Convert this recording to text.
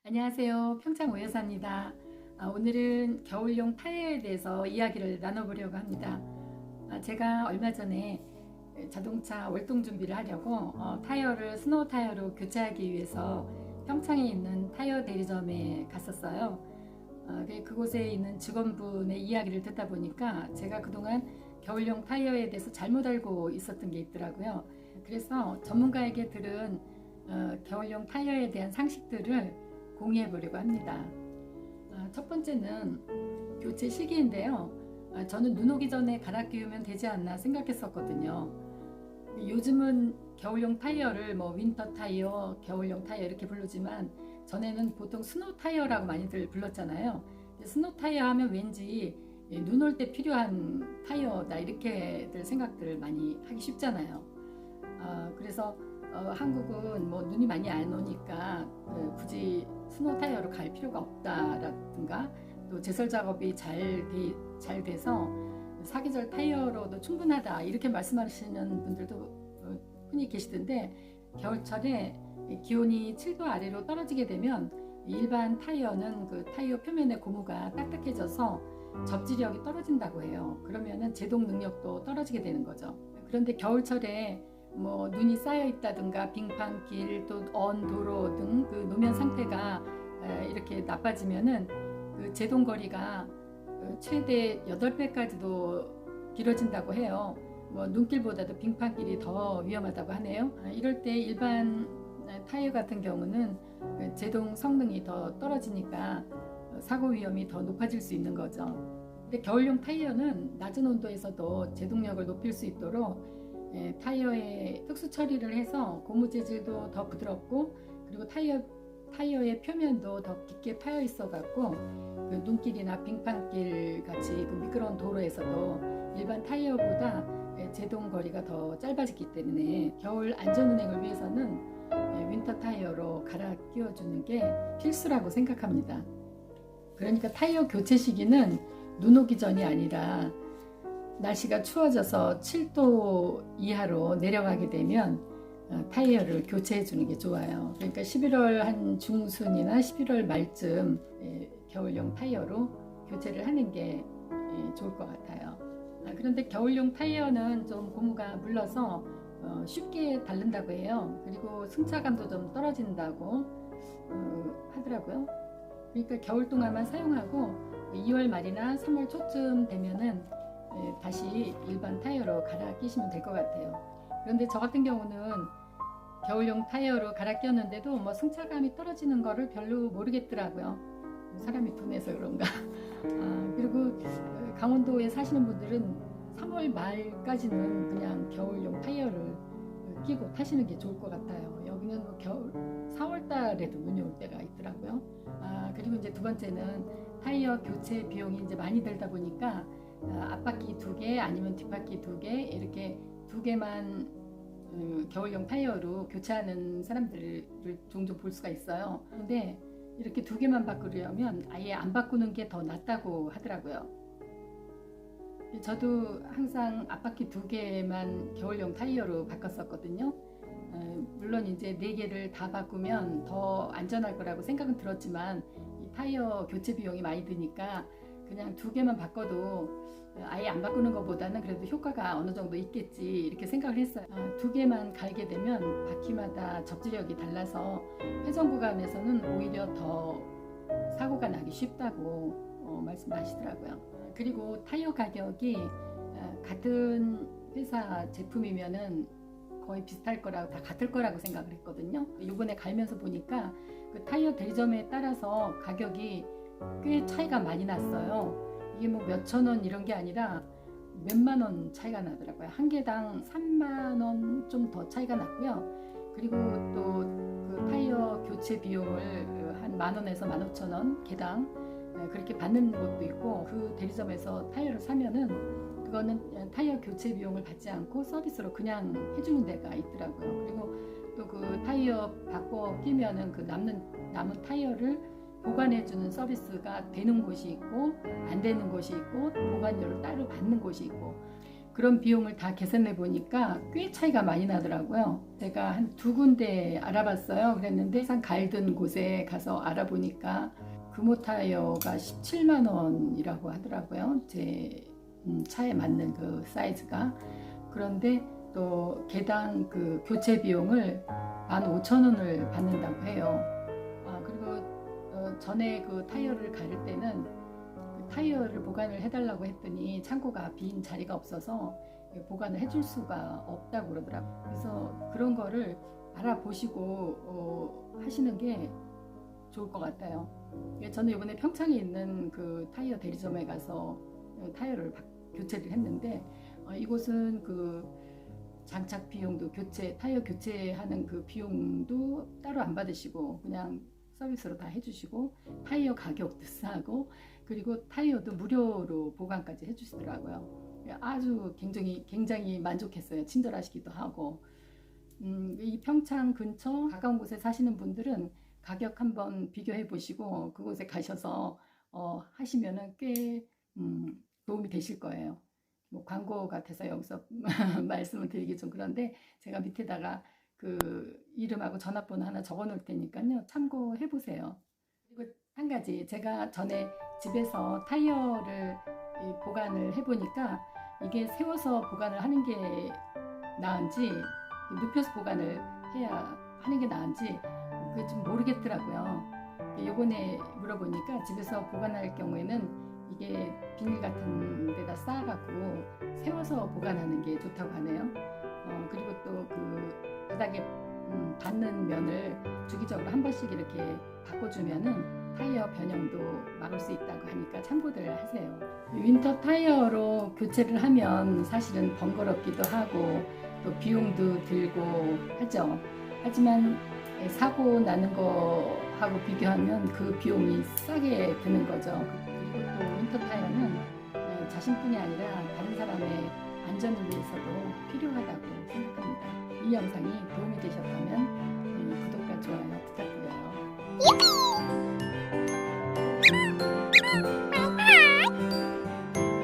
안녕하세요. 평창 오여사입니다. 오늘은 겨울용 타이어에 대해서 이야기를 나눠보려고 합니다. 제가 얼마 전에 자동차 월동 준비를 하려고 타이어를 스노우 타이어로 교체하기 위해서 평창에 있는 타이어 대리점에 갔었어요. 그곳에 있는 직원분의 이야기를 듣다 보니까 제가 그동안 겨울용 타이어에 대해서 잘못 알고 있었던 게 있더라고요. 그래서 전문가에게 들은 겨울용 타이어에 대한 상식들을 공유해 보려고 합니다. 첫 번째는 교체 시기인데요. 저는 눈 오기 전에 갈아 끼우면 되지 않나 생각했었거든요. 요즘은 겨울용 타이어를 윈터 타이어, 겨울용 타이어 이렇게 부르지만 전에는 보통 스노우 타이어라고 많이들 불렀잖아요. 스노우 타이어 하면 왠지 눈 올 때 필요한 타이어다 이렇게들 생각들을 많이 하기 쉽잖아요. 그래서 한국은 눈이 많이 안 오니까 굳이 스노우 타이어로 갈 필요가 없다라든가 또 제설 작업이 잘 돼서 사계절 타이어로도 충분하다 이렇게 말씀하시는 분들도 흔히 계시던데, 겨울철에 기온이 7도 아래로 떨어지게 되면 일반 타이어는 그 타이어 표면의 고무가 딱딱해져서 접지력이 떨어진다고 해요. 그러면은 제동 능력도 떨어지게 되는 거죠. 그런데 겨울철에 눈이 쌓여 있다든가 빙판길 또 언도로 등 그 노면 상태가 이렇게 나빠지면은 그 제동 거리가 최대 8배까지도 길어진다고 해요. 눈길보다도 빙판길이 더 위험하다고 하네요. 이럴 때 일반 타이어 같은 경우는 제동 성능이 더 떨어지니까 사고 위험이 더 높아질 수 있는 거죠. 근데 겨울용 타이어는 낮은 온도에서도 제동력을 높일 수 있도록 타이어에 특수 처리를 해서 고무 재질도 더 부드럽고, 그리고 타이어의 표면도 더 깊게 파여 있어 갖고 그 눈길이나 빙판길 같이 그 미끄러운 도로에서도 일반 타이어보다 제동 거리가 더 짧아지기 때문에 겨울 안전 운행을 위해서는 윈터 타이어로 갈아 끼워주는 게 필수라고 생각합니다. 그러니까 타이어 교체 시기는 눈 오기 전이 아니라 날씨가 추워져서 7도 이하로 내려가게 되면 타이어를 교체해 주는 게 좋아요. 그러니까 11월 한 중순이나 11월 말쯤 겨울용 타이어로 교체를 하는 게 좋을 것 같아요. 그런데 겨울용 타이어는 좀 고무가 물러서 쉽게 닳는다고 해요. 그리고 승차감도 좀 떨어진다고 하더라고요. 그러니까 겨울 동안만 사용하고 2월 말이나 3월 초쯤 되면은 다시 일반 타이어로 갈아 끼시면 될 것 같아요. 그런데 저 같은 경우는 겨울용 타이어로 갈아 끼웠는데도 승차감이 떨어지는 거를 별로 모르겠더라고요. 사람이 둔해서 그런가. 그리고 강원도에 사시는 분들은 3월 말까지는 그냥 겨울용 타이어를 끼고 타시는 게 좋을 것 같아요. 여기는 겨울 4월 달에도 눈이 올 때가 있더라고요. 그리고 이제 두 번째는 타이어 교체 비용이 이제 많이 들다 보니까 앞바퀴 2개 아니면 뒷바퀴 2개 이렇게 2개만 겨울용 타이어로 교체하는 사람들을 종종 볼 수가 있어요. 근데 이렇게 2개만 바꾸려면 아예 안 바꾸는 게 더 낫다고 하더라고요. 저도 항상 앞바퀴 2개만 겨울용 타이어로 바꿨었거든요. 물론 이제 4개를 다 바꾸면 더 안전할 거라고 생각은 들었지만 이 타이어 교체 비용이 많이 드니까 그냥 2개만 바꿔도 아예 안 바꾸는 것보다는 그래도 효과가 어느 정도 있겠지 이렇게 생각을 했어요. 2개만 갈게 되면 바퀴마다 접지력이 달라서 회전 구간에서는 오히려 더 사고가 나기 쉽다고 말씀하시더라고요. 그리고 타이어 가격이 같은 회사 제품이면은 거의 비슷할 거라고, 다 같을 거라고 생각을 했거든요. 이번에 갈면서 보니까 그 타이어 대리점에 따라서 가격이 꽤 차이가 많이 났어요. 이게 몇천 원 이런 게 아니라 몇만 원 차이가 나더라고요. 한 개당 3만 원 좀 더 차이가 났고요. 그리고 또 그 타이어 교체 비용을 한 10,000원에서 15,000원 개당 그렇게 받는 곳도 있고, 그 대리점에서 타이어를 사면은 그거는 타이어 교체 비용을 받지 않고 서비스로 그냥 해주는 데가 있더라고요. 그리고 또 그 타이어 바꿔 끼면은 그 남은 타이어를 보관해주는 서비스가 되는 곳이 있고 안 되는 곳이 있고 보관료를 따로 받는 곳이 있고, 그런 비용을 다 계산해 보니까 꽤 차이가 많이 나더라고요. 제가 한 2군데 알아봤어요. 그랬는데 항상 갈든 곳에 가서 알아보니까 금호 타이어가 17만 원이라고 하더라고요. 제 차에 맞는 그 사이즈가. 그런데 또 개당 그 교체 비용을 15,000원을 받는다고 해요. 그리고 전에 그 타이어를 갈을 때는 그 타이어를 보관을 해달라고 했더니 창고가 빈 자리가 없어서 보관을 해줄 수가 없다고 그러더라고요. 그래서 그런 거를 알아보시고 하시는 게 좋을 것 같아요. 저는 이번에 평창에 있는 그 타이어 대리점에 가서 타이어를 교체를 했는데 이곳은 그 장착 비용도 타이어 교체하는 그 비용도 따로 안 받으시고 그냥 서비스로 다 해주시고 타이어 가격도 싸고 그리고 타이어도 무료로 보관까지 해주시더라고요. 아주 굉장히 만족했어요. 친절하시기도 하고. 이 평창 근처 가까운 곳에 사시는 분들은 가격 한번 비교해 보시고 그곳에 가셔서 하시면은 꽤 도움이 되실 거예요. 뭐 광고 같아서 여기서 말씀을 드리기 좀 그런데 제가 밑에다가 그 이름하고 전화번호 하나 적어 놓을 테니까요. 참고해 보세요. 그리고 한 가지 제가 전에 집에서 타이어를 보관을 해 보니까 이게 세워서 보관을 하는 게 나은지 눕혀서 보관을 해야 하는 게 나은지 그게 좀 모르겠더라고요. 요번에 물어보니까 집에서 보관할 경우에는 이게 비닐 같은 데다 쌓아갖고 세워서 보관하는 게 좋다고 하네요. 그리고 또 그 바닥에 닿는 면을 주기적으로 한 번씩 이렇게 바꿔주면은 타이어 변형도 막을 수 있다고 하니까 참고들 하세요. 윈터 타이어로 교체를 하면 사실은 번거롭기도 하고 또 비용도 들고 하죠. 하지만 사고 나는 거하고 비교하면 그 비용이 싸게 드는 거죠. 그리고 또 윈터 타이어는 자신뿐이 아니라 다른 사람의 안전을 위해서도 필요하다고 생각합니다. 이 영상이 도움이 되셨다면 구독과 좋아요 부탁드려요.